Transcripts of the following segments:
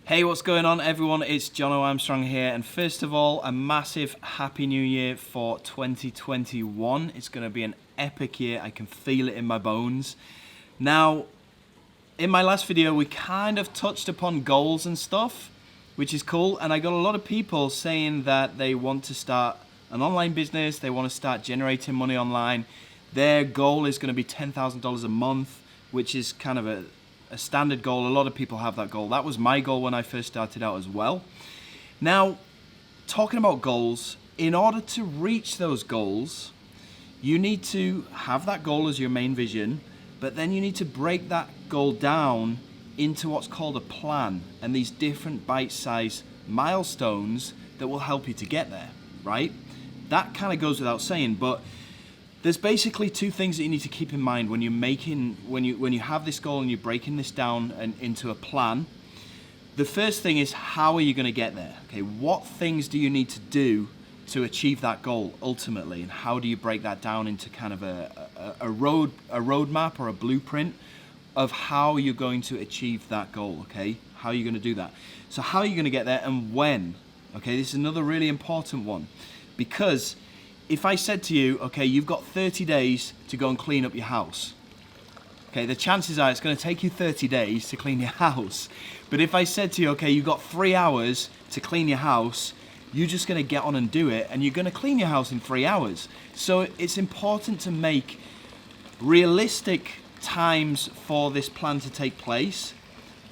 Hey, what's going on everyone? It's Jono Armstrong here, and first of all, a massive Happy New Year for 2021. It's going to be an epic year, I can feel it in my bones. Now, in my last video, we kind of touched upon goals and stuff, which is cool, and I got a lot of people saying that they want to start an online business, they want to start generating money online. Their goal is going to be $10,000 a month, which is kind of a standard goal. A lot of people have that goal. That was my goal when I first started out as well. Now, talking about goals, in order to reach those goals, you need to have that goal as your main vision, but then you need to break that goal down into what's called a plan and these different bite-sized milestones that will help you to get there, right? That kind of goes without saying, but there's basically two things that you need to keep in mind when you have this goal and you're breaking this down into a plan. The first thing is, how are you going to get there? Okay, what things do you need to do to achieve that goal ultimately, and how do you break that down into kind of a roadmap or a blueprint of how you're going to achieve that goal? Okay, how are you going to do that? So how are you going to get there, and when? Okay, this is another really important one, because if I said to you, okay, you've got 30 days to go and clean up your house. Okay, the chances are it's going to take you 30 days to clean your house. But if I said to you, okay, you've got 3 hours to clean your house, you're just going to get on and do it, and you're going to clean your house in 3 hours. So it's important to make realistic times for this plan to take place,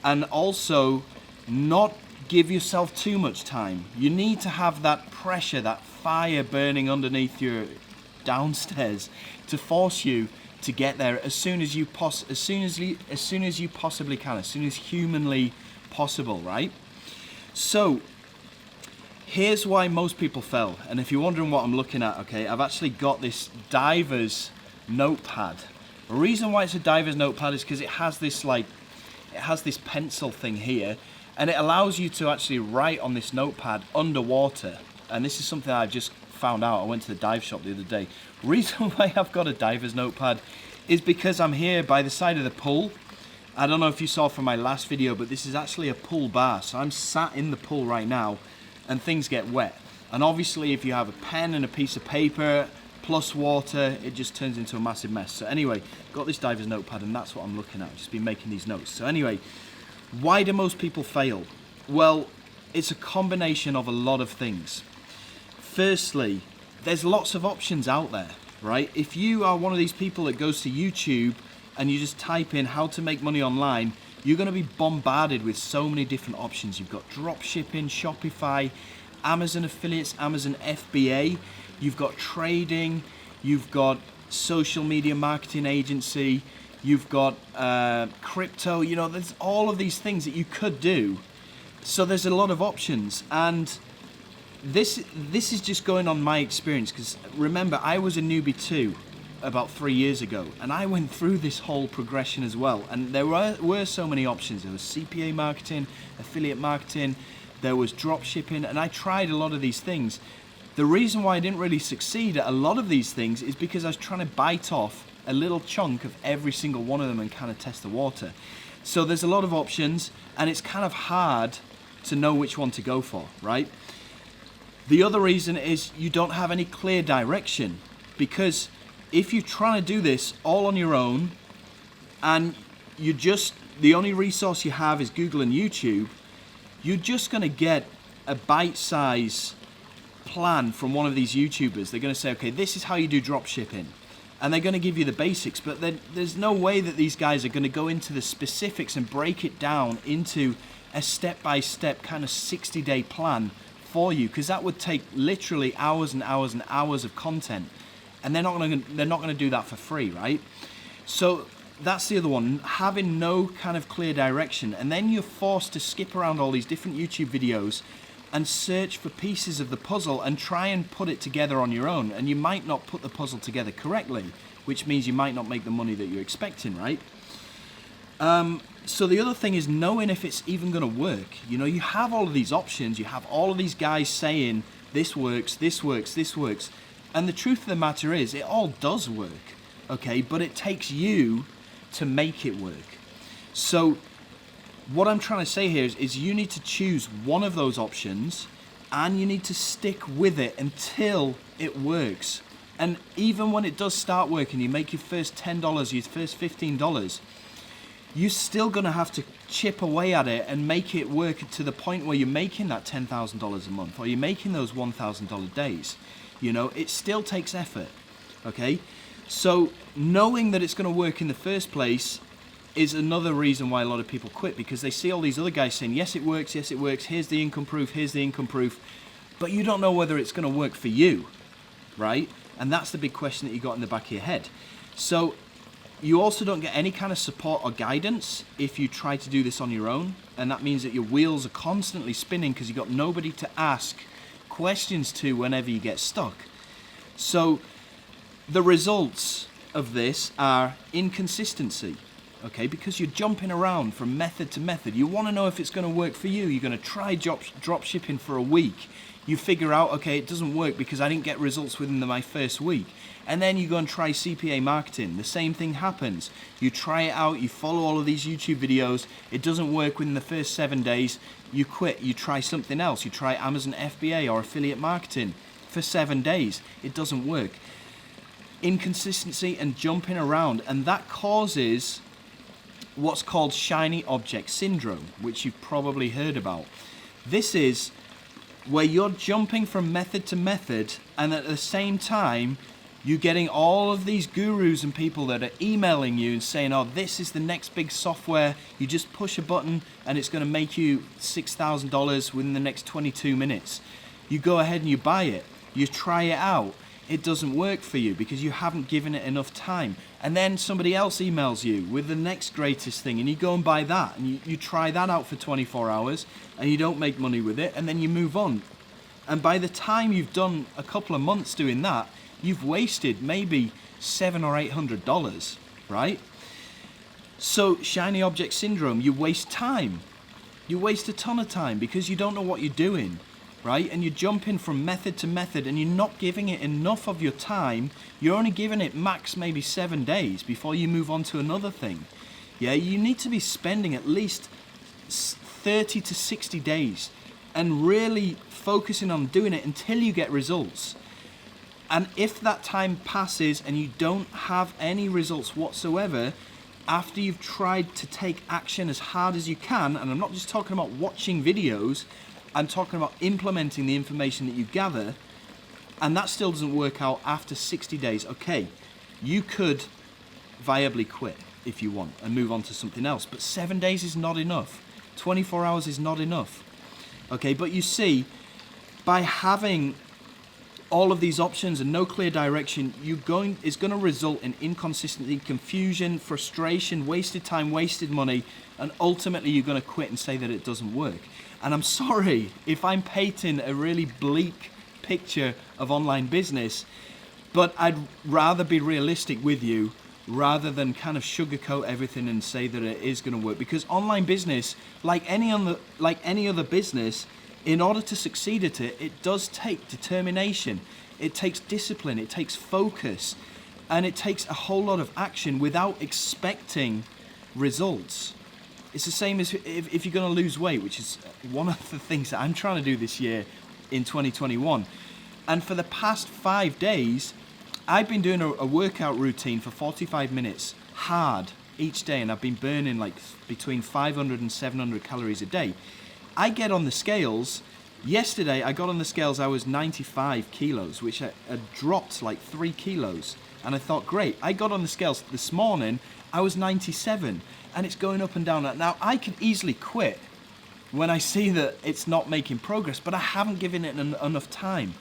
and also not give yourself too much time. You need to have that pressure, that fire burning underneath your downstairs to force you to get there as soon as you possibly can, as soon as humanly possible, right? So here's why most people fail. And if you're wondering what I'm looking at, okay, I've actually got this diver's notepad. The reason why it's a diver's notepad is because it has this pencil thing here, and it allows you to actually write on this notepad underwater. And this is something I've just found out. I went to the dive shop the other day. The reason why I've got a diver's notepad is because I'm here by the side of the pool. I don't know if you saw from my last video, but this is actually a pool bar. So I'm sat in the pool right now, and things get wet. And obviously if you have a pen and a piece of paper plus water, it just turns into a massive mess. So anyway, got this diver's notepad, and that's what I'm looking at. I've just been making these notes. So anyway, why do most people fail? Well, it's a combination of a lot of things. Firstly, there's lots of options out there, right? If you are one of these people that goes to YouTube and you just type in how to make money online, you're going to be bombarded with so many different options. You've got drop shipping, Shopify, Amazon affiliates, Amazon FBA, you've got trading, you've got social media marketing agency, you've got crypto, you know, there's all of these things that you could do. So there's a lot of options, and this is just going on my experience, because remember, I was a newbie too about 3 years ago, and I went through this whole progression as well, and there were so many options. There was CPA marketing, affiliate marketing, there was drop shipping, and I tried a lot of these things. The reason why I didn't really succeed at a lot of these things is because I was trying to bite off a little chunk of every single one of them and kind of test the water. So there's a lot of options, and it's kind of hard to know which one to go for, right? The other reason is you don't have any clear direction, because if you're trying to do this all on your own and the only resource you have is Google and YouTube, you're just going to get a bite-size plan from one of these YouTubers. They're going to say, okay, this is how you do drop shipping, and they're going to give you the basics, but then there's no way that these guys are going to go into the specifics and break it down into a step-by-step kind of 60-day plan for you, because that would take literally hours and hours and hours of content, and they're not going to do that for free, right? So that's the other one, having no kind of clear direction, and then you're forced to skip around all these different YouTube videos and search for pieces of the puzzle and try and put it together on your own, and you might not put the puzzle together correctly, which means you might not make the money that you're expecting, right? So the other thing is knowing if it's even going to work. You know, you have all of these options, you have all of these guys saying this works, this works, this works, and the truth of the matter is it all does work, okay, but it takes you to make it work. So what I'm trying to say here is you need to choose one of those options and you need to stick with it until it works. And even when it does start working, you make your first $10, your first $15, you're still gonna have to chip away at it and make it work to the point where you're making that $10,000 a month, or you're making those $1,000 days. You know, it still takes effort, okay? So knowing that it's gonna work in the first place is another reason why a lot of people quit, because they see all these other guys saying, yes, it works, here's the income proof, here's the income proof, but you don't know whether it's gonna work for you, right? And that's the big question that you got in the back of your head. So you also don't get any kind of support or guidance if you try to do this on your own, and that means that your wheels are constantly spinning because you've got nobody to ask questions to whenever you get stuck. So the results of this are inconsistency, okay? Because you're jumping around from method to method. You want to know if it's going to work for you. You're going to try drop shipping for a week. You figure out, okay, it doesn't work because I didn't get results within my first week. And then you go and try CPA marketing. The same thing happens. You try it out, you follow all of these YouTube videos, it doesn't work within the first 7 days, you quit, you try something else. You try Amazon FBA or affiliate marketing for 7 days, it doesn't work. Inconsistency and jumping around, and that causes what's called shiny object syndrome, which you've probably heard about. This is where you're jumping from method to method, and at the same time you're getting all of these gurus and people that are emailing you and saying, oh, this is the next big software, you just push a button and it's going to make you $6,000 within the next 22 minutes. You go ahead and you buy it, you try it out, it doesn't work for you because you haven't given it enough time. And then somebody else emails you with the next greatest thing and you go and buy that and you try that out for 24 hours and you don't make money with it, and then you move on. And by the time you've done a couple of months doing that, you've wasted maybe $700 or $800, right? So shiny object syndrome, you waste time. You waste a ton of time because you don't know what you're doing, right? And you're jumping from method to method and you're not giving it enough of your time. You're only giving it max maybe 7 days before you move on to another thing. Yeah, you need to be spending at least 30 to 60 days and really focusing on doing it until you get results. And if that time passes and you don't have any results whatsoever, after you've tried to take action as hard as you can, and I'm not just talking about watching videos, I'm talking about implementing the information that you gather, and that still doesn't work out after 60 days, okay, you could viably quit if you want and move on to something else, but 7 days is not enough. 24 hours is not enough. Okay, but you see, by having all of these options and no clear direction, it's going to result in inconsistency, confusion, frustration, wasted time, wasted money, and ultimately you're going to quit and say that it doesn't work. And I'm sorry if I'm painting a really bleak picture of online business, but I'd rather be realistic with you rather than kind of sugarcoat everything and say that it is going to work. Because online business, like any other business, in order to succeed at it, it does take determination, it takes discipline, it takes focus, and it takes a whole lot of action without expecting results. It's the same as if you're going to lose weight, which is one of the things that I'm trying to do this year in 2021. And for the past 5 days, I've been doing a workout routine for 45 minutes, hard, each day, and I've been burning like between 500 and 700 calories a day. I get on the scales. Yesterday I got on the scales, I was 95 kilos, which had dropped like 3 kilos. And I thought, great. I got on the scales this morning, I was 97, and it's going up and down. Now I could easily quit when I see that it's not making progress, but I haven't given it enough time.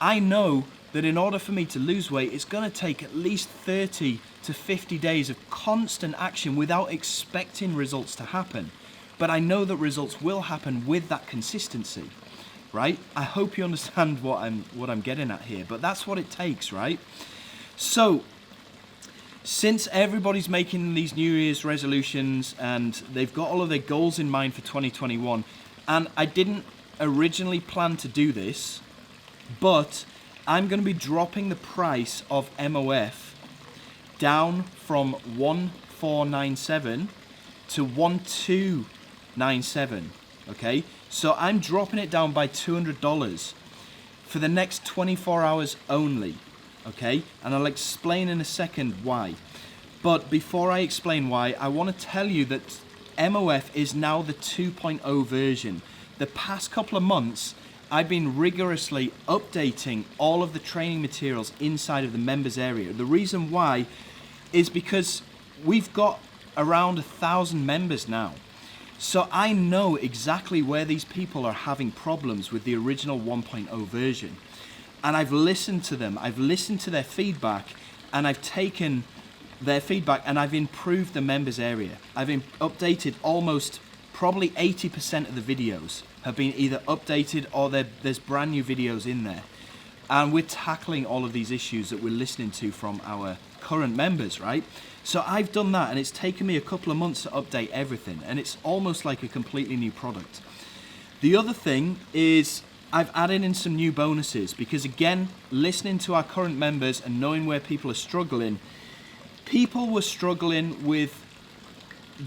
I know that in order for me to lose weight, it's going to take at least 30 to 50 days of constant action without expecting results to happen. But I know that results will happen with that consistency, right? I hope you understand what I'm getting at here, but that's what it takes, right? So, since everybody's making these New Year's resolutions and they've got all of their goals in mind for 2021, and I didn't originally plan to do this, but I'm going to be dropping the price of MOF down from 1497 to $2,297. Okay, so I'm dropping it down by $200 for the next 24 hours only. Okay, and I'll explain in a second why. But before I explain why, I want to tell you that MOF is now the 2.0 version. The past couple of months, I've been rigorously updating all of the training materials inside of the members area. The reason why is because we've got around 1,000 members now. So I know exactly where these people are having problems with the original 1.0 version. And I've listened to them, I've listened to their feedback, and I've taken their feedback and I've improved the members area. I've updated almost probably 80% of the videos have been either updated or there's brand new videos in there. And we're tackling all of these issues that we're listening to from our current members, right? So I've done that, and it's taken me a couple of months to update everything, and it's almost like a completely new product. The other thing is I've added in some new bonuses because, again, listening to our current members and knowing where people are struggling, people were struggling with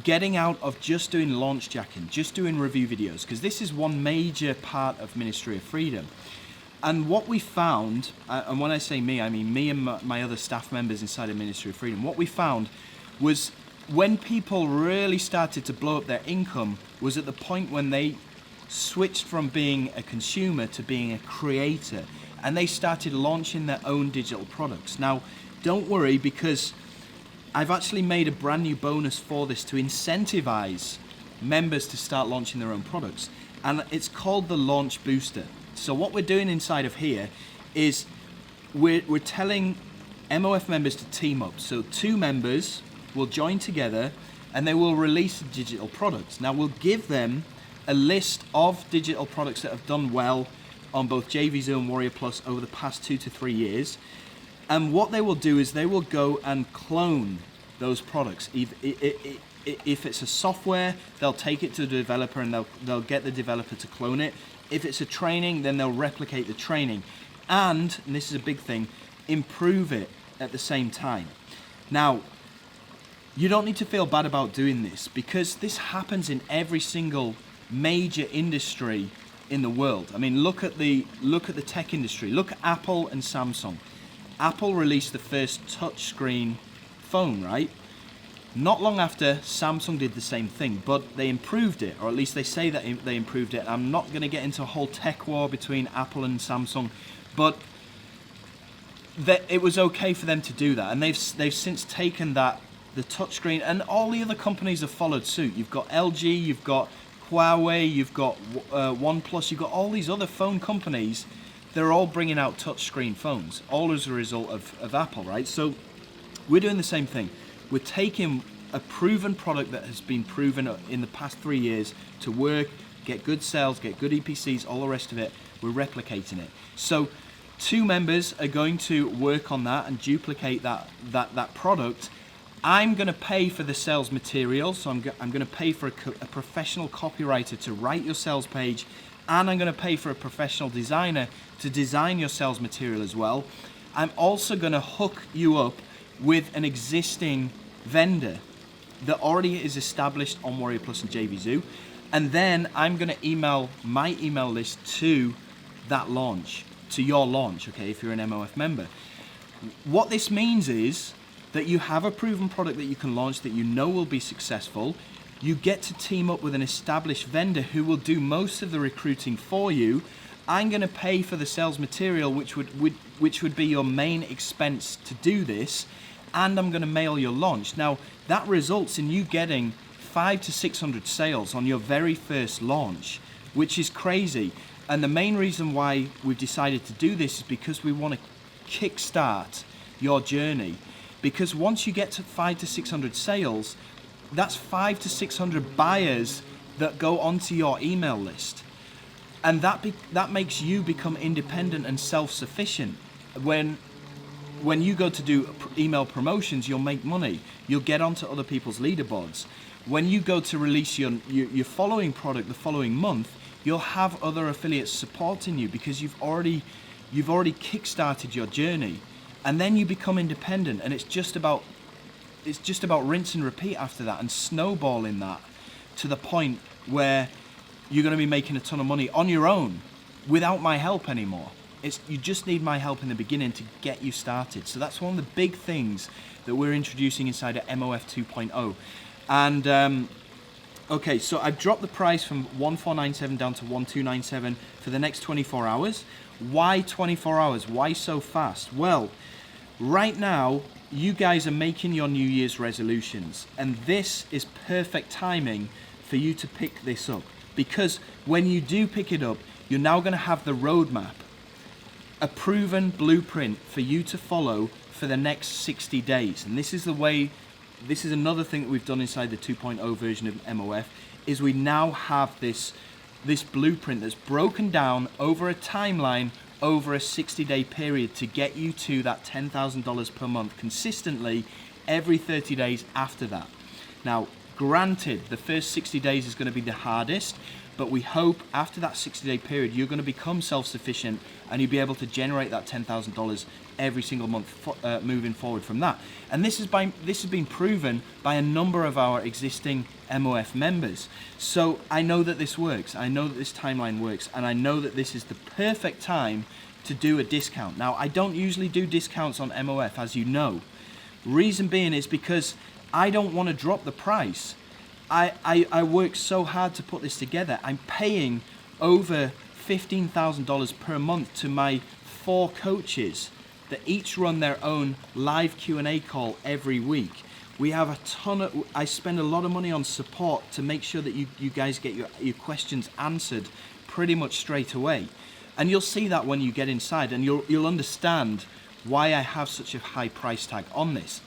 getting out of just doing launch jacking, just doing review videos, because this is one major part of Ministry of Freedom. And what we found, and when I say me, I mean me and my other staff members inside of Ministry of Freedom, what we found was when people really started to blow up their income was at the point when they switched from being a consumer to being a creator, and they started launching their own digital products. Now, don't worry, because I've actually made a brand new bonus for this to incentivize members to start launching their own products, and it's called the Launch Booster. So what we're doing inside of here is we're telling MOF members to team up. So 2 members will join together and they will release digital products. Now we'll give them a list of digital products that have done well on both JVZoo and Warrior Plus over the past 2 to 3 years. And what they will do is they will go and clone those products. If it's a software, they'll take it to the developer and they'll get the developer to clone it. If it's a training, then they'll replicate the training. And this is a big thing, improve it at the same time. Now, you don't need to feel bad about doing this because this happens in every single major industry in the world. I mean, look at the tech industry. Look at Apple and Samsung. Apple released the first touchscreen phone, right? Not long after, Samsung did the same thing, but they improved it, or at least they say that they improved it. I'm not going to get into a whole tech war between Apple and Samsung, but it was okay for them to do that, and they've since taken the touchscreen, and all the other companies have followed suit. You've got LG, you've got Huawei, you've got OnePlus, you've got all these other phone companies. They're all bringing out touchscreen phones, all as a result of Apple, right? So we're doing the same thing. We're taking a proven product that has been proven in the past 3 years to work, get good sales, get good EPCs, all the rest of it. We're replicating it. So 2 members are going to work on that and duplicate that product. I'm going to pay for the sales material, so I'm going to pay for a professional copywriter to write your sales page, and I'm going to pay for a professional designer to design your sales material as well. I'm also going to hook you up with an existing vendor that already is established on Warrior Plus and JVZoo, and then I'm going to email my email list to that launch, to your launch, okay, if you're an MOF member. What this means is that you have a proven product that you can launch that you know will be successful. You get to team up with an established vendor who will do most of the recruiting for you. I'm going to pay for the sales material, which would be your main expense to do this, and I'm going to mail your launch. Now, that results in you getting 500 to 600 sales on your very first launch, which is crazy. And the main reason why we've decided to do this is because we want to kickstart your journey. Because once you get to 500 to 600 sales, that's 500 to 600 buyers that go onto your email list. And that makes you become independent and self-sufficient. When you go to do email promotions, you'll make money. You'll get onto other people's leaderboards. When you go to release your following product the following month, you'll have other affiliates supporting you because you've already kickstarted your journey. And then you become independent, and it's just about rinse and repeat after that and snowballing that to the point where you're going to be making a ton of money on your own without my help anymore. You just need my help in the beginning to get you started. So that's one of the big things that we're introducing inside of MOF 2.0. And okay, so I've dropped the price from 1497 down to 1297 for the next 24 hours. Why 24 hours? Why so fast? Well, right now, you guys are making your New Year's resolutions, and this is perfect timing for you to pick this up, because when you do pick it up, you're now going to have the roadmap, a proven blueprint for you to follow for the next 60 days. And this is another thing that we've done inside the 2.0 version of MOF, is we now have this blueprint that's broken down over a timeline over a 60-day period to get you to that $10,000 per month consistently every 30 days after that. Now, granted, the first 60 days is going to be the hardest, but we hope after that 60-day period, you're going to become self-sufficient and you'll be able to generate that $10,000 every single month moving forward from that. And this has been proven by a number of our existing MOF members. So I know that this works. I know that this timeline works, and I know that this is the perfect time to do a discount. Now, I don't usually do discounts on MOF, as you know. Reason being is because I don't want to drop the price. I work so hard to put this together. I'm paying over $15,000 per month to my 4 coaches that each run their own live Q&A call every week. We have I spend a lot of money on support to make sure that you guys get your questions answered pretty much straight away. And you'll see that when you get inside, and you'll understand why I have such a high price tag on this.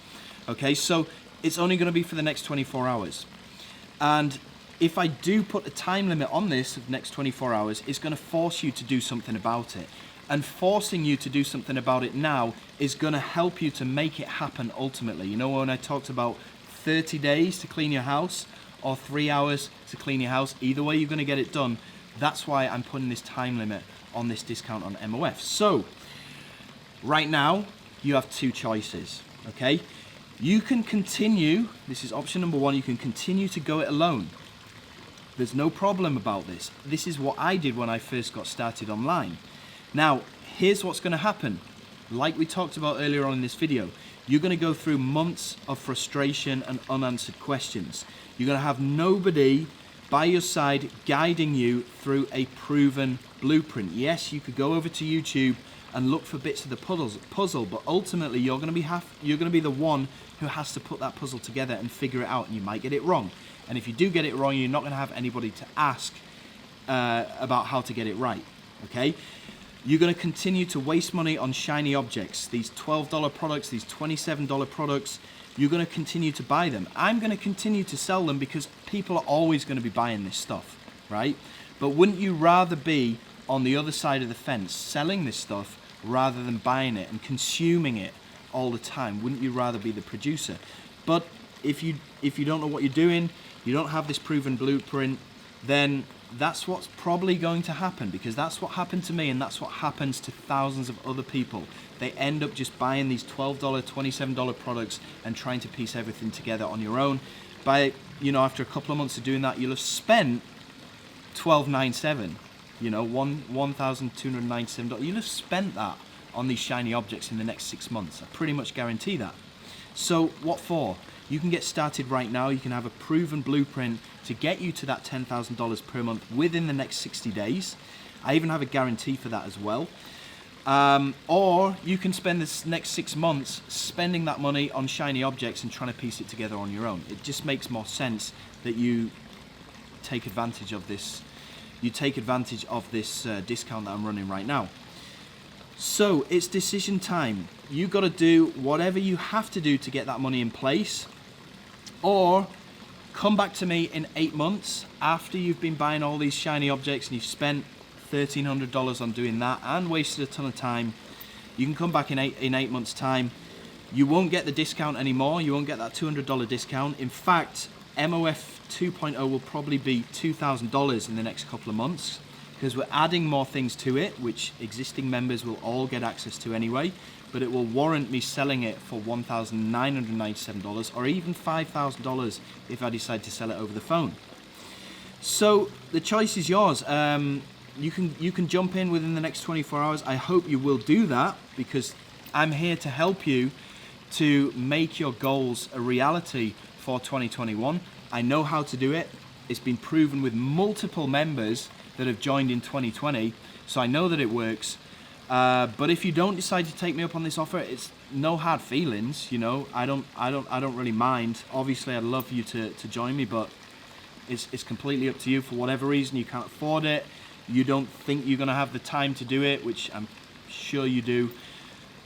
Okay, so it's only going to be for the next 24 hours. And if I do put a time limit on this of next 24 hours, it's going to force you to do something about it. And forcing you to do something about it now is going to help you to make it happen ultimately. You know, when I talked about 30 days to clean your house or 3 hours to clean your house, either way you're going to get it done. That's why I'm putting this time limit on this discount on MOF. So right now you have 2 choices, okay? You can continue, this is option number 1, you can continue to go it alone. There's no problem about this. This is what I did when I first got started online. Now, here's what's going to happen. Like we talked about earlier on in this video, you're going to go through months of frustration and unanswered questions. You're going to have nobody by your side guiding you through a proven blueprint. Yes, you could go over to YouTube and look for bits of the puzzle, but ultimately you're going to be the one who has to put that puzzle together and figure it out, and you might get it wrong. And if you do get it wrong, you're not going to have anybody to ask about how to get it right, okay? You're going to continue to waste money on shiny objects, these $12 products, these $27 products. You're going to continue to buy them. I'm going to continue to sell them because people are always going to be buying this stuff, right? But wouldn't you rather be on the other side of the fence selling this stuff rather than buying it and consuming it all the time? Wouldn't you rather be the producer? But if you don't know what you're doing, you don't have this proven blueprint, then that's what's probably going to happen, because that's what happened to me and that's what happens to thousands of other people. They end up just buying these $12, $27 products and trying to piece everything together on your own. By, after a couple of months of doing that, you'll have spent $12.97, $1,297. You'll have spent that on these shiny objects in the next 6 months. I pretty much guarantee that. So what for? You can get started right now. You can have a proven blueprint to get you to that $10,000 per month within the next 60 days. I even have a guarantee for that as well. Or you can spend this next 6 months spending that money on shiny objects and trying to piece it together on your own. It just makes more sense that you take advantage of this. You take advantage of this discount that I'm running right now. So it's decision time. You've got to do whatever you have to do to get that money in place, or come back to me in 8 months after you've been buying all these shiny objects and you've spent $1,300 on doing that and wasted a ton of time. You can come back in eight months time. You won't get the discount anymore. You won't get that $200 discount. In fact, MOF 2.0 will probably be $2,000 in the next couple of months, because we're adding more things to it, which existing members will all get access to anyway, but it will warrant me selling it for $1,997 or even $5,000 if I decide to sell it over the phone. So the choice is yours. You can jump in within the next 24 hours. I hope you will do that, because I'm here to help you to make your goals a reality for 2021. I know how to do it. It's been proven with multiple members that have joined in 2020, so I know that it works. But if you don't decide to take me up on this offer, it's no hard feelings. You know, I don't really mind. Obviously, I'd love you to join me, but it's completely up to you. For whatever reason, you can't afford it. You don't think you're gonna have the time to do it, which I'm sure you do.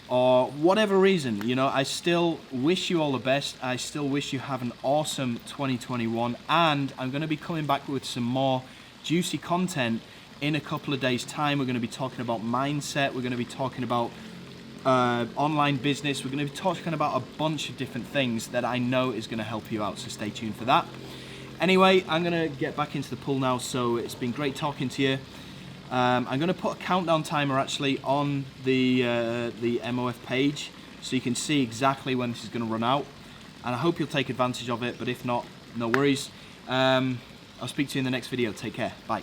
Or whatever reason, you know, I still wish you all the best. I still wish you have an awesome 2021, and I'm going to be coming back with some more juicy content in a couple of days' time. We're going to be talking about mindset. We're going to be talking about online business. We're going to be talking about a bunch of different things that I know is going to help you out, so stay tuned for that. Anyway, I'm going to get back into the pool now, so it's been great talking to you. I'm going to put a countdown timer actually on the MOF page, so you can see exactly when this is going to run out, and I hope you'll take advantage of it, but if not, no worries. I'll speak to you in the next video. Take care. Bye.